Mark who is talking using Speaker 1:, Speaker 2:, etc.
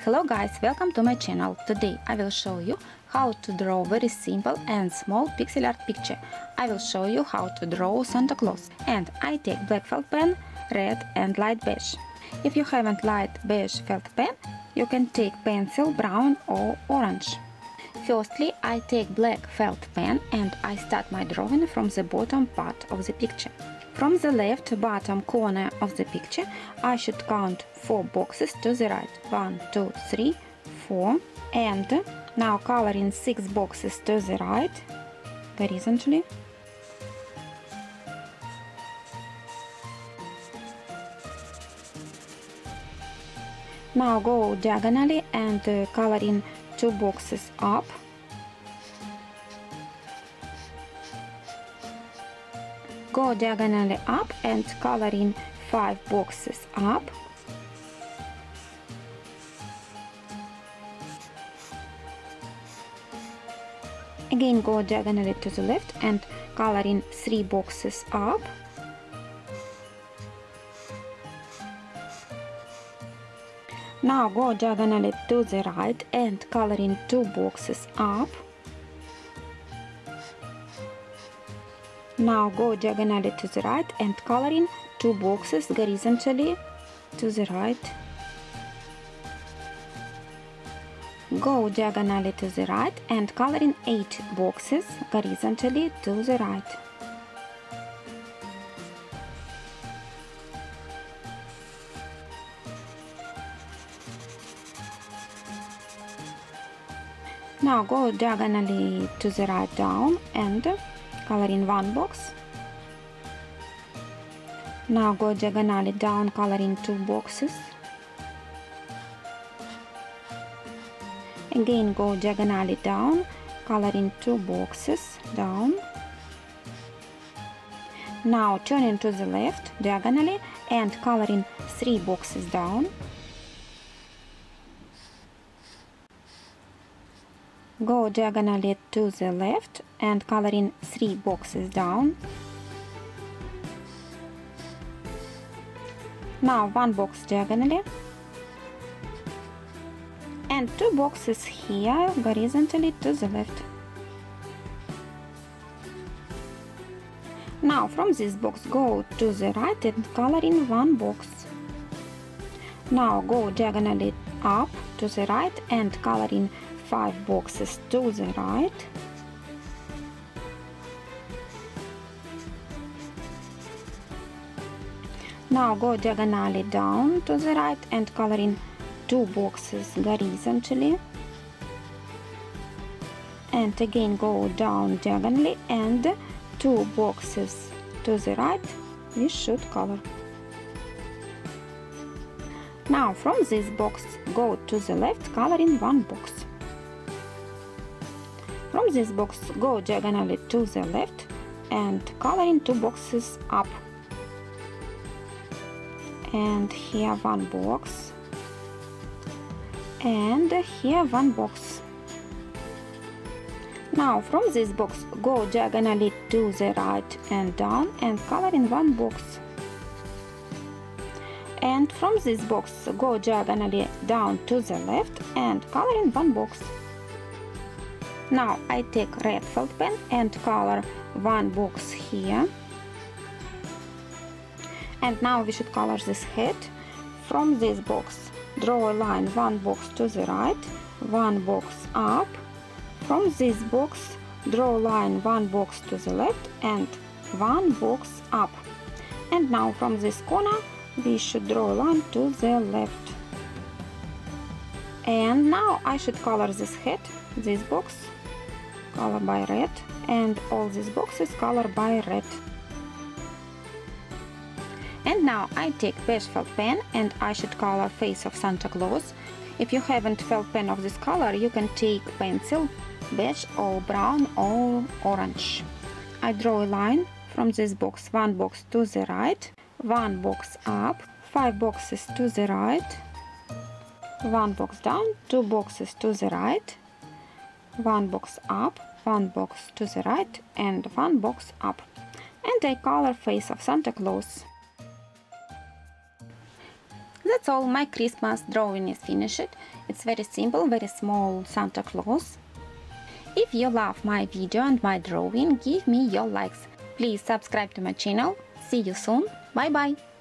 Speaker 1: Hello guys, welcome to my channel. Today I will show you how to draw very simple and small pixel art picture. I will show you how to draw Santa Claus. And I take black felt pen, red and light beige. If you haven't light beige felt pen, you can take pencil, brown or orange. Firstly, I take black felt pen and I start my drawing from the bottom part of the picture. From the left bottom corner of the picture, I should count 4 boxes to the right. 1, 2, 3, 4. And now coloring 6 boxes to the right, horizontally. Now go diagonally and coloring 2 boxes up. Go diagonally up and coloring 5 boxes up. Again go diagonally to the left and coloring 3 boxes up. Now go diagonally to the right and coloring 2 boxes up. Now go diagonally to the right and coloring 2 boxes horizontally to the right. Go diagonally to the right and coloring 8 boxes horizontally to the right. Now go diagonally to the right down and coloring 1 box. Now go diagonally down, coloring 2 boxes. Again go diagonally down, coloring 2 boxes down. Now turning to the left diagonally and coloring 3 boxes down. Go diagonally to the left and coloring 3 boxes down. Now 1 box diagonally and 2 boxes here horizontally to the left. Now from this box go to the right and coloring 1 box. Now go diagonally up to the right and coloring 5 boxes to the right. Now go diagonally down to the right and coloring 2 boxes horizontally. And again go down diagonally and 2 boxes to the right we should color. Now from this box go to the left coloring 1 box. From this box go diagonally to the left and coloring 2 boxes up. And here 1 box. And here 1 box. Now from this box go diagonally to the right and down and coloring 1 box. And from this box go diagonally down to the left and coloring 1 box. Now I take red felt pen and color 1 box here. And now we should color this head. From this box draw a line 1 box to the right, 1 box up. From this box draw a line 1 box to the left and 1 box up. And now from this corner we should draw a line to the left. And now I should color this head, this box color by red, and all these boxes color by red. And now I take beige felt pen and I should color face of Santa Claus. If you haven't felt pen of this color, you can take pencil, beige or brown or orange. I draw a line from this box, 1 box to the right, 1 box up, 5 boxes to the right, 1 box down, 2 boxes to the right, 1 box up, 1 box to the right and 1 box up. And I color face of Santa Claus. That's all, my Christmas drawing is finished. It's very simple, very small Santa Claus. If you love my video and my drawing, give me your likes. Please subscribe to my channel. See you soon. Bye bye.